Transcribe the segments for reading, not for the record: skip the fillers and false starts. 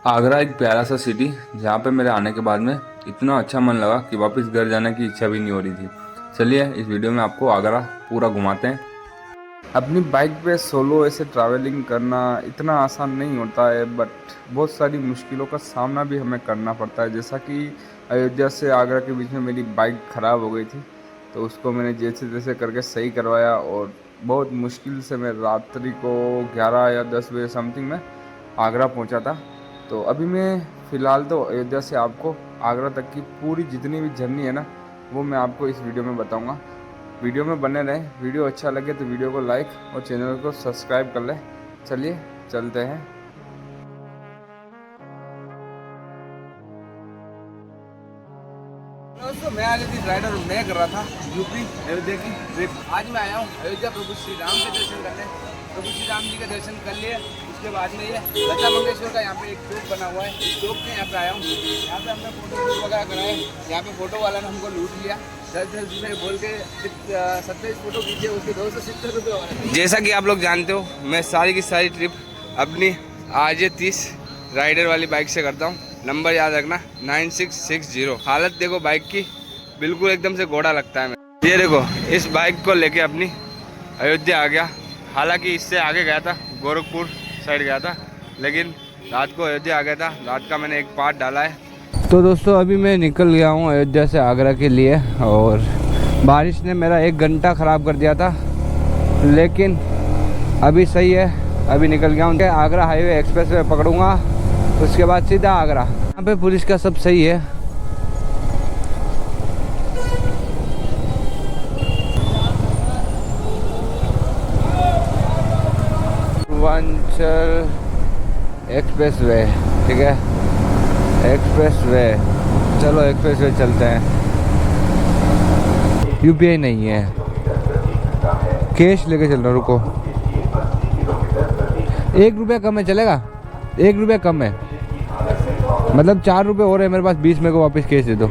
आगरा एक प्यारा सा सिटी जहाँ पे मेरे आने के बाद में इतना अच्छा मन लगा कि वापस घर जाने की इच्छा भी नहीं हो रही थी। चलिए इस वीडियो में आपको आगरा पूरा घुमाते हैं। अपनी बाइक पे सोलो ऐसे ट्रैवलिंग करना इतना आसान नहीं होता है, बट बहुत सारी मुश्किलों का सामना भी हमें करना पड़ता है। जैसा कि अयोध्या से आगरा के बीच में मेरी बाइक ख़राब हो गई थी, तो उसको मैंने जैसे तैसे करके सही करवाया और बहुत मुश्किल से मैं रात्रि को 11 या 10 बजे समथिंग में आगरा पहुंचा था। तो अभी मैं फ़िलहाल तो अयोध्या से आपको आगरा तक की पूरी जितनी भी जर्नी है ना, वो मैं आपको इस वीडियो में बताऊंगा। वीडियो में बने रहें। वीडियो अच्छा लगे तो वीडियो को लाइक और चैनल को सब्सक्राइब कर लें। चलिए चलते हैं। दोस्तों मैं आज दिन राइडर मैं कर रहा था यूपी अयोध्या की ट्रिप। आज मैं आया हूँ अयोध्या प्रभु श्री राम के दर्शन करने। प्रभु श्री राम जी के दर्शन कर लिए, उसके बाद में ये लता मंगेशकर का यहाँ पे एक चौक बना हुआ है, इस चौक के यहाँ पे आया हूँ। यहाँ पे हमने फोटो वगैरह कराए। यहाँ पे फोटो वाला ने हमको लूट लिया 10 रुपये बोल के 27 फोटो खींचे, उसके 270 रुपये वाले। जैसा कि आप लोग जानते हो, मैं सारी की सारी ट्रिप अपनी AJ30 राइडर वाली बाइक से करता हूँ। नंबर याद रखना 9660। हालत देखो बाइक की, बिल्कुल एकदम से घोड़ा लगता है। मैं ये देखो इस बाइक को लेके अपनी अयोध्या आ गया। हालांकि इससे आगे गया था, गोरखपुर साइड गया था, लेकिन रात को अयोध्या आ गया था। रात का मैंने एक पार्ट डाला है। तो दोस्तों अभी मैं निकल गया हूँ अयोध्या से आगरा के लिए, और बारिश ने मेरा 1 घंटा ख़राब कर दिया था, लेकिन अभी सही है। अभी निकल गया हूँ। आगरा हाईवे एक्सप्रेस वे पकड़ूंगा, उसके बाद सीधा आगरा। यहाँ पे पुलिस का सब सही है। पूर्वांचल एक्सप्रेस वे, ठीक है, एक्सप्रेस वे। चलो एक्सप्रेस वे चलते हैं। यूपीआई नहीं है, कैश लेके चल रहा। रुको, 1 रुपया कम है, चलेगा? 1 रुपया कम है, मतलब 4 रुपये और है मेरे पास। 20 मेरे को वापस कैश दे दो।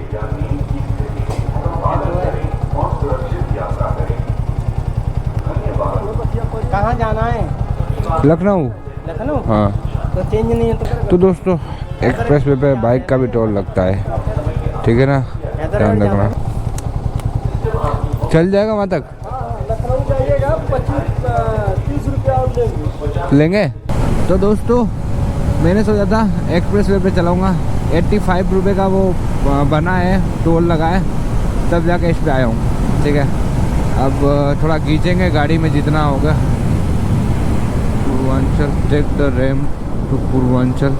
कहाँ जाना है? लखनऊ। लखनऊ? हाँ। तो चेंज नहीं है तो दोस्तों एक्सप्रेस वे पे बाइक का भी टोल लगता है, ठीक है ना, ध्यान रखना। चल जाएगा वहाँ तक? लखनऊ जाइएगा 25-30 रुपया और लेंगे। तो दोस्तों मैंने सोचा था एक्सप्रेस वे पे चलाऊँगा। 85 रुपये का वो बना है, टोल लगा है, तब जाके इस पे आया हूँ, ठीक है। अब थोड़ा खींचेंगे गाड़ी में जितना होगा। Purvanchal, take the ramp to Purvanchal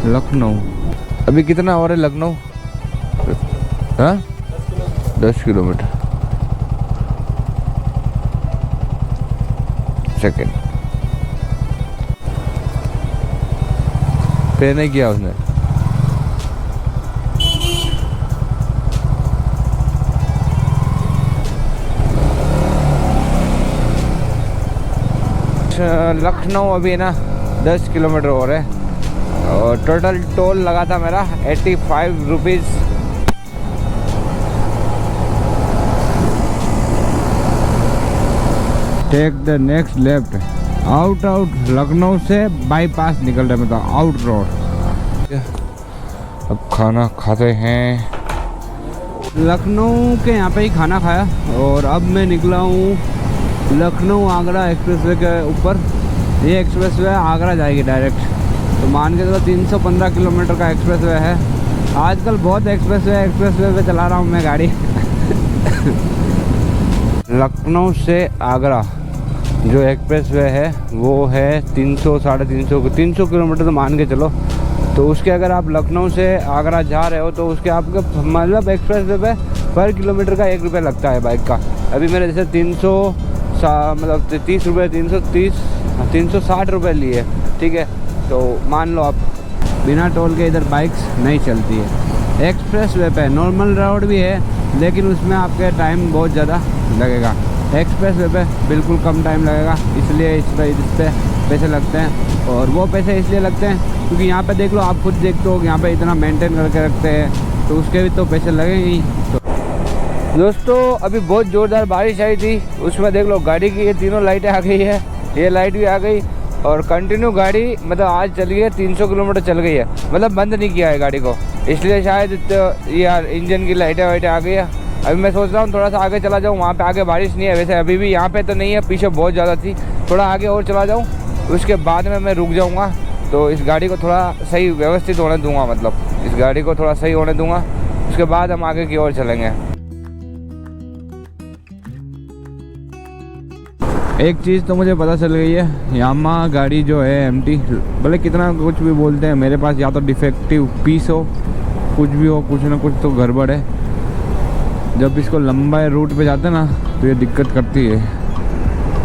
Lucknow. अभी कितना और है लखनऊ? हाँ, 10 किलोमीटर। सेकेंड पे नहीं किया उसने। लखनऊ अभी ना 10 किलोमीटर और है, और टोटल टोल लगा था मेरा 85 rupees. Take the next left out Lucknow से बाईपास निकल रहा है, मतलब आउट रोड। अब खाना खाते हैं। लखनऊ के यहाँ पे ही खाना खाया, और अब मैं निकला हूँ लखनऊ आगरा एक्सप्रेसवे के ऊपर। ये एक्सप्रेसवे आगरा जाएगी डायरेक्ट। तो मान के चलो 315 किलोमीटर का एक्सप्रेसवे है। आजकल बहुत एक्सप्रेसवे पे चला रहा हूँ मैं गाड़ी। लखनऊ से आगरा जो एक्सप्रेसवे है वो है 300-350 किलोमीटर तो मान के चलो। तो उसके अगर आप लखनऊ से आगरा जा रहे हो तो उसके आपके मतलब एक्सप्रेसवे पे पर किलोमीटर का 1 रुपया लगता है बाइक का। अभी मेरे जैसे 30 रुपये 360 रुपये लिए, ठीक है। तो मान लो आप बिना टोल के इधर बाइक्स नहीं चलती है। एक्सप्रेस वे पे नॉर्मल रोड भी है, लेकिन उसमें आपके टाइम बहुत ज़्यादा लगेगा। एक्सप्रेस वे पे बिल्कुल कम टाइम लगेगा, इसलिए इस पे पैसे लगते हैं। और वो पैसे इसलिए लगते हैं क्योंकि यहाँ पे देख लो, आप खुद देखते हो यहाँ पे इतना मेंटेन करके रखते हैं, तो उसके भी तो पैसे लगेंगे ही। तो दोस्तों अभी बहुत ज़ोरदार बारिश आई थी, उसमें देख लो गाड़ी की ये तीनों लाइटें आ गई है, ये लाइट भी आ गई, और कंटिन्यू गाड़ी मतलब आज चली है 300 किलोमीटर चल गई है, मतलब बंद नहीं किया है गाड़ी को, इसलिए शायद यार इंजन की लाइटें वाइटें आ गई है। अभी मैं सोच रहा हूँ थोड़ा सा आगे चला जाऊँ, वहाँ पे आगे बारिश नहीं है वैसे अभी भी, यहाँ पे तो नहीं है, पीछे बहुत ज़्यादा थी, थोड़ा आगे और चला जाऊँ, उसके बाद में मैं रुक जाऊँगा। तो इस गाड़ी को थोड़ा सही व्यवस्थित होने दूंगा, मतलब इस गाड़ी को थोड़ा सही होने दूंगा, उसके बाद हम आगे की ओर चलेंगे। एक चीज़ तो मुझे पता चल गई है, यामा गाड़ी जो है एमटी, भले कितना कुछ भी बोलते हैं, मेरे पास या तो डिफेक्टिव पीस हो, कुछ भी हो, कुछ ना कुछ तो गड़बड़ है। जब इसको लंबा रूट पे जाते हैं ना तो ये दिक्कत करती है।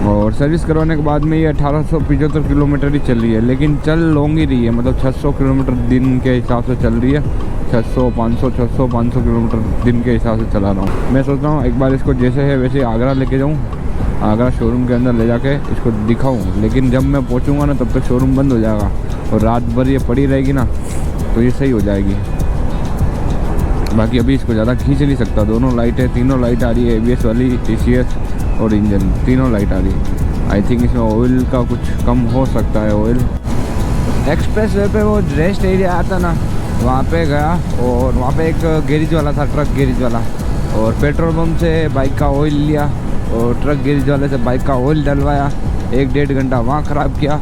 और सर्विस करवाने के बाद में ये 1875 किलोमीटर ही चल रही है, लेकिन चल लॉन्ग ही रही है, मतलब 600 किलोमीटर दिन के हिसाब से चल रही है। 600 500 किलोमीटर दिन के हिसाब से चला रहा हूँ। मैं सोच रहा हूँ एक बार इसको जैसे है वैसे आगरा लेके जाऊँ, आगरा शोरूम के अंदर ले जाके इसको दिखाऊँ, लेकिन जब मैं पहुँचूँगा ना तब तक शोरूम बंद हो जाएगा और रात भर ये पड़ी रहेगी ना तो ये सही हो जाएगी। बाकी अभी इसको ज़्यादा खींच नहीं सकता, दोनों लाइटें, तीनों लाइट आ रही है, ABS वाली, TCS और इंजन, तीनों लाइट आ रही है। आई थिंक इसमें ऑयल का कुछ कम हो सकता है। ऑयल एक्सप्रेस वे पे वो रेस्ट एरिया आता ना, वहाँ पे गया और वहाँ पे एक गैरेज वाला था, ट्रक गैरेज वाला, और पेट्रोल पंप से बाइक का ऑयल लिया और ट्रक गैरेज वाले से बाइक का ऑयल डलवाया, 1-1.5 घंटा वहाँ ख़राब किया।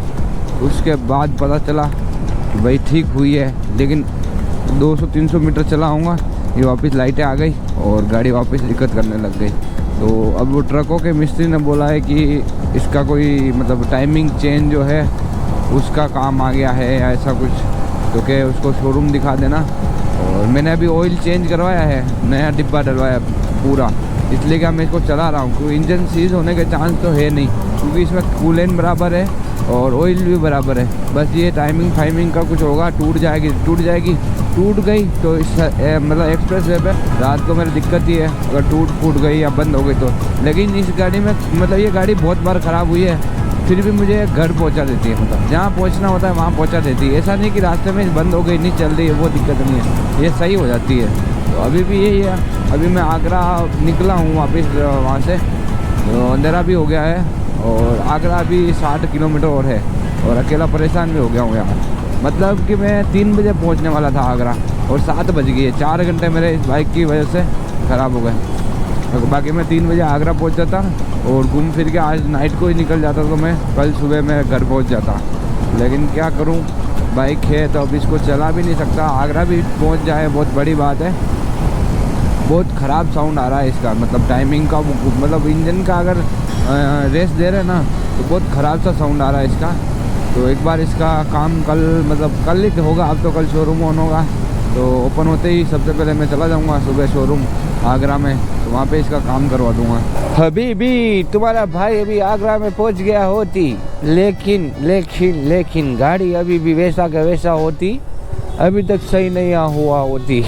उसके बाद पता चला कि भाई ठीक हुई है, लेकिन 200-300 मीटर चला आऊँगा ये वापस लाइटें आ गई और गाड़ी वापस दिक्कत करने लग गई। तो अब वो ट्रकों के मिस्त्री ने बोला है कि इसका कोई मतलब टाइमिंग चेंज जो है उसका काम आ गया है या ऐसा कुछ, तो क्या उसको शोरूम दिखा देना। और मैंने अभी ऑयल चेंज करवाया है, नया डिब्बा डलवाया पूरा, इसलिए कि मैं इसको चला रहा हूँ, क्योंकि इंजन सीज होने के चांस तो है नहीं, क्योंकि इसमें कूलेंट बराबर है और ऑयल भी बराबर है। बस ये टाइमिंग का कुछ होगा, टूट जाएगी, टूट गई तो इस मतलब एक्सप्रेस वे पे रात को मेरी दिक्कत ही है, अगर टूट गई या बंद हो गई तो। लेकिन इस गाड़ी में मतलब ये गाड़ी बहुत बार ख़राब हुई है, फिर भी मुझे घर पहुंचा देती है, मतलब जहाँ पहुंचना होता है वहाँ पहुंचा देती है। ऐसा नहीं कि रास्ते में बंद हो गई, नहीं चल रही है, वो दिक्कत नहीं है, ये सही हो जाती है। तो अभी भी यही है, अभी मैं आगरा निकला हूँ वापस वहाँ से, तो अंधेरा भी हो गया है और आगरा भी 60 किलोमीटर और है, और अकेला परेशान भी हो गया हूँ यार। मतलब कि मैं 3 बजे पहुँचने वाला था आगरा और 7 बज गई है, 4 घंटे मेरे इस बाइक की वजह से ख़राब हो गए। तो बाकी मैं 3 बजे आगरा पहुँच जाता और घूम फिर के आज नाइट को ही निकल जाता, तो मैं कल सुबह मैं घर पहुँच जाता। लेकिन क्या करूँ, बाइक है तो अब इसको चला भी नहीं सकता। आगरा भी पहुँच जाए बहुत बड़ी बात है। बहुत ख़राब साउंड आ रहा है इसका, मतलब टाइमिंग का, मतलब इंजन का अगर रेस दे रहे ना तो बहुत ख़राब सा साउंड आ रहा है इसका। तो एक बार इसका काम कल, मतलब कल ही होगा, अब तो कल शोरूम ऑन होगा, तो ओपन होते ही सबसे पहले मैं चला जाऊंगा सुबह शोरूम आगरा में, तो वहाँ पे इसका काम करवा दूंगा। अभी भी तुम्हारा भाई अभी आगरा में पहुँच गया होती, लेकिन गाड़ी अभी भी वैसा का वैसा होती, अभी तक सही नहीं हुआ होती।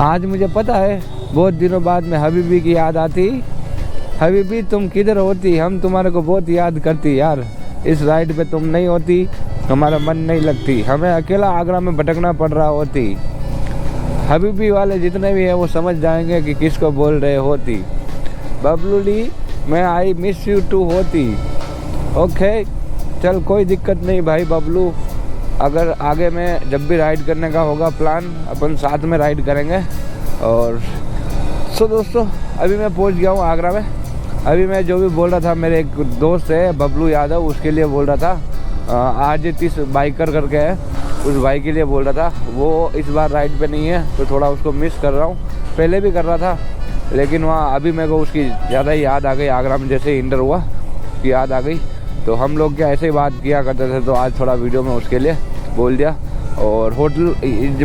आज मुझे पता है बहुत दिनों बाद में हबीबी की याद आती। हबीबी तुम किधर होती, हम तुम्हारे को बहुत याद करती यार। इस राइड पे तुम नहीं होती, हमारा मन नहीं लगती, हमें अकेला आगरा में भटकना पड़ रहा होती। हबीबी वाले जितने भी हैं वो समझ जाएंगे कि किसको बोल रहे होती। बबलूली मैं आई मिस यू टू होती। ओके चल कोई दिक्कत नहीं भाई बबलू, अगर आगे में जब भी राइड करने का होगा प्लान, अपन साथ में राइड करेंगे। और सो दोस्तों अभी मैं पहुंच गया हूँ आगरा में। अभी मैं जो भी बोल रहा था, मेरे एक दोस्त है बबलू यादव, उसके लिए बोल रहा था। आज 30 बाइकर करके है, उस भाई के लिए बोल रहा था। वो इस बार राइड पे नहीं है तो थोड़ा उसको मिस कर रहा हूँ, पहले भी कर रहा था, लेकिन वहाँ अभी मेरे को उसकी ज़्यादा ही याद आ गई। आगरा में जैसे इंटर हुआ उसकी याद आ गई, तो हम लोग क्या ऐसे ही बात किया करते थे, तो आज थोड़ा वीडियो में उसके लिए बोल दिया। और होटल,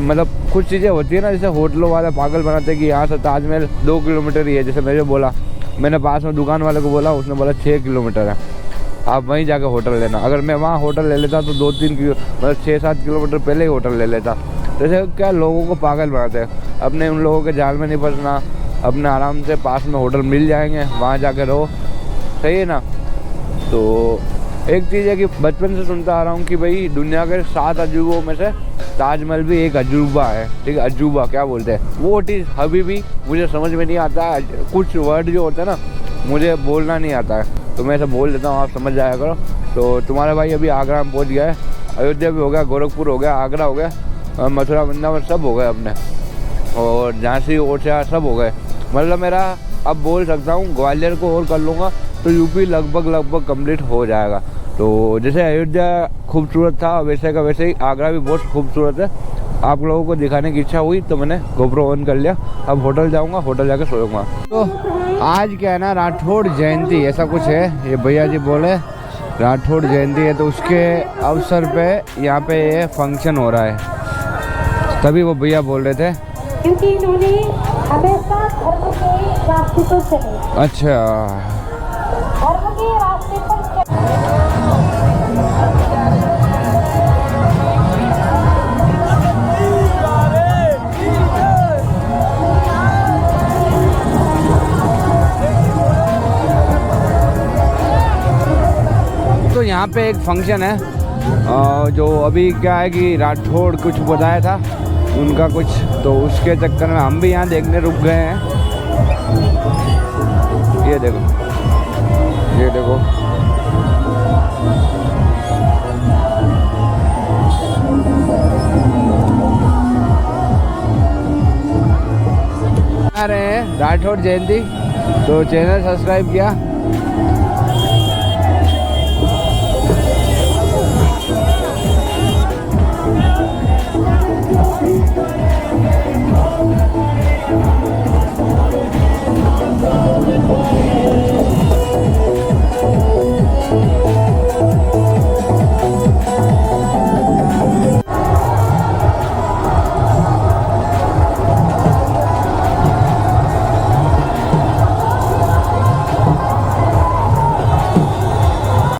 मतलब कुछ चीज़ें होती है ना, जैसे होटलों वाले पागल बनाते हैं कि यहाँ से ताजमहल 2 किलोमीटर ही है। जैसे मैंने बोला, मैंने पास में दुकान वाले को बोला, उसने बोला 6 किलोमीटर है, आप वहीं जाके होटल लेना। अगर मैं वहाँ होटल ले लेता तो 2-3 मतलब 6-7 किलोमीटर पहले ही होटल ले लेता। जैसे क्या लोगों को पागल बनाते हैं, अपने उन लोगों के जाल में नहीं फंसना, अपने आराम से पास में होटल मिल जाएंगे, वहाँ जाके रहो, सही है ना। तो एक चीज़ है कि बचपन से सुनता आ रहा हूँ कि भाई दुनिया के 7 अजूबों में से ताजमहल भी एक अजूबा है, ठीक है। अजूबा क्या बोलते हैं, वो चीज़ हबीबी मुझे समझ में नहीं आता है। कुछ वर्ड जो होते हैं ना मुझे बोलना नहीं आता है, तो मैं ऐसा बोल देता हूँ, आप समझ जाया करो। तो तुम्हारा भाई अभी आगरा में पहुंच गया है। अयोध्या भी हो गया, गोरखपुर हो गया, आगरा हो गया, और मथुरा वृंदावन सब हो गए अपने, और झांसी ओरछा सब हो गए। मतलब मेरा अब बोल सकता हूँ ग्वालियर को और कर लूँगा तो यूपी लगभग कंप्लीट हो जाएगा। तो जैसे अयोध्या खूबसूरत था वैसे का वैसे ही आगरा भी बहुत खूबसूरत है। आप लोगों को दिखाने की इच्छा हुई तो मैंने गोप्रो ऑन कर लिया। अब होटल जाऊँगा, होटल जाकर सोऊंगा। तो आज क्या है ना, राठौड़ जयंती ऐसा कुछ है, ये भैया जी बोले राठौड़ जयंती है, तो उसके अवसर पे यहाँ पे ये फंक्शन हो रहा है, तभी वो भैया बोल रहे थे। क्योंकि इन्होंने हमेशा धर्म के रास्ते पर चले। अच्छा, धर्म के रास्ते पर तो यहाँ पे एक फंक्शन है, जो अभी क्या है कि राठौड़ कुछ बताया था उनका कुछ, तो उसके चक्कर में हम भी यहाँ देखने रुक गए हैं। ये देखो, ये देखो, आ रहे हैं राठौड़ जयंती। तो चैनल सब्सक्राइब किया